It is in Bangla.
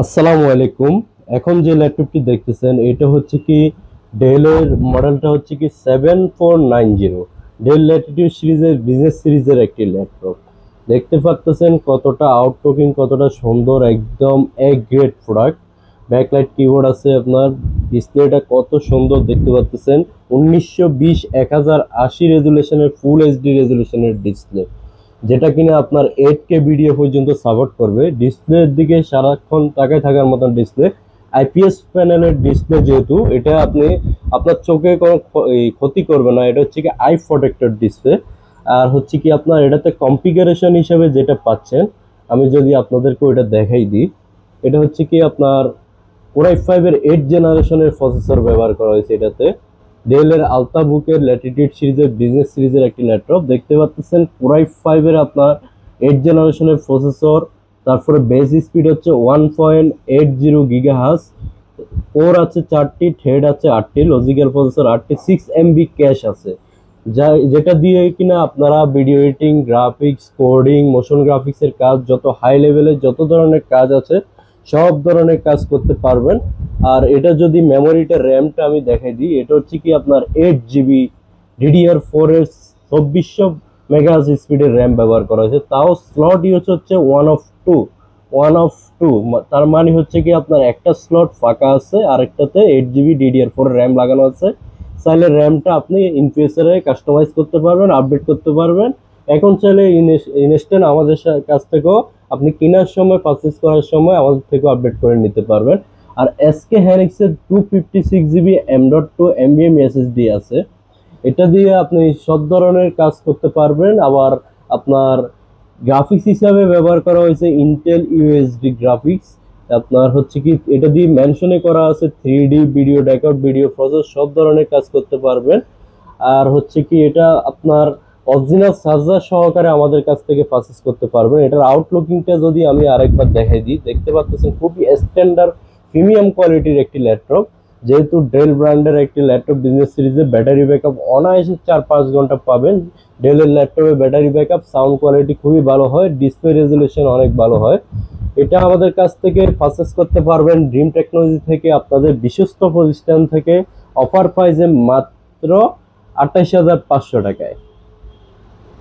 আসসালামু আলাইকুম। এখন যে ল্যাপটপটি দেখতেছেন এটা হচ্ছে কি ডেলের মডেলটা হচ্ছে কি 7490। ডেল ল্যাটিটিউড সিরিজের বিজনেস সিরিজের একটি ল্যাপটপ। দেখতে পাচ্ছেন কতটা আউটলুকিং, কতটা সুন্দর, একদম A grade product. Backlight keyboard আছে, আপনার ডিসপ্লেটা কত সুন্দর দেখতে পাচ্ছেন। 1920 1080 রেজুলেশনের ফুল এইচডি রেজুলেশনের ডিসপ্লে, যেটা কিনা আপনার 8K ভিডিও পর্যন্ত সাপোর্ট করবে। ডিসপ্লের দিকে সারাক্ষণ তাকায় থাকার মতন ডিসপ্লে। আইপিএস প্যানেলের ডিসপ্লে, যেহেতু এটা আপনি আপনার চোখে কোনো ক্ষতি করবে না। এটা হচ্ছে কি আই প্রোটেক্টর ডিসপ্লে। আর হচ্ছে কি আপনার এটাতে কনফিগারেশন হিসেবে যেটা পাচ্ছেন, আমি যদি আপনাদেরকে ওইটা দেখাই দিই, এটা হচ্ছে কি আপনার কোরাই 5-এর 8 জেনারেশনের প্রসেসর ব্যবহার করা হয়েছে এটাতে। ডেলের আলট্রাবুকের ল্যাটিটিউড সিরিজের বিজনেস সিরিজের একটি ল্যাপটপ দেখতে পাচ্ছেন। কোরাই 5-এর আপনার 8 জেনারেশনের প্রসেসর, তারপরে বেস স্পিড হচ্ছে 1.80 গিগাহার্জ, কোর আছে 4টি, থ্রেড আছে 8টি, লজিক্যাল প্রসেসর 8টি, 6 MB ক্যাশ আছে, যেটা দিয়ে কিনা আপনারা video editing, graphics, coding, motion গ্রাফিক্সের কাজ, যত হাই লেভেলের যত ধরনের কাজ আছে সব ধরনের কাজ করতে পারবেন। আর এটা যদি মেমোরিটা, র্যামটা আমি দেখাই দিই, এটা হচ্ছে কি আপনার 8GB DDR4 এর 2400 মেগাহার্জ স্পিডের র্যাম ব্যবহার করা হয়েছে। তাও স্লট ইউজ হচ্ছে ওয়ান অফ টু। তার মানে হচ্ছে কি আপনার একটা স্লট ফাঁকা আছে, আরেকটাতে 8GB DDR4 র্যাম লাগানো আছে। চাইলে র্যামটা আপনি ইনফিউচারে কাস্টমাইজ করতে পারবেন, আপডেট করতে পারবেন। এখন চাইলে ইনস্ট্যান্ট আমাদের কাছ থেকেও আপনি কেনার সময়, পারচেস করার সময় আমাদের থেকেও আপডেট করে নিতে পারবেন। আর SK হ্যারিক্সের 256GB M.2 NVMe SSD আছে। এটা দিয়ে আপনি সব ধরনের কাজ করতে পারবেন। আবার আপনার গ্রাফিক্স হিসাবে ব্যবহার করা হয়েছে ইন্টেল ইউএসডি গ্রাফিক্স। আপনার হচ্ছে কি এটা দিয়ে মেনশনে করা আছে 3D ভিডিও, ডেকআউট ভিডিও, প্রসেস, সব ধরনের কাজ করতে পারবেন। আর হচ্ছে কি এটা আপনার অরিজিনাল চার্জার সহকারে আমাদের কাছ থেকে পারচেস করতে পারবেন। এটার আউটলুকিংটা যদি আমি আরেকবার দেখাই দিই, দেখতে পাচ্ছেন খুবই স্ট্যান্ডার্ড প্রিমিয়াম কোয়ালিটির একটি ল্যাপটপ। যেহেতু ডেল ব্র্যান্ডের একটি ল্যাপটপ বিজনেস সিরিজে, ব্যাটারি ব্যাকআপ অনায়াসে 4-5 ঘন্টা পাবেন। ডেলের ল্যাপটপে ব্যাটারি ব্যাকআপ, সাউন্ড কোয়ালিটি খুবই ভালো হয়, ডিসপ্লে রেজুলেশন অনেক ভালো হয়। এটা আমাদের কাছ থেকে পারচেস করতে পারবেন ড্রিম টেকনোলজি থেকে, আপনাদের বিশ্বস্ত প্রতিষ্ঠান থেকে, অফার প্রাইসে মাত্র 28,500 টাকায়।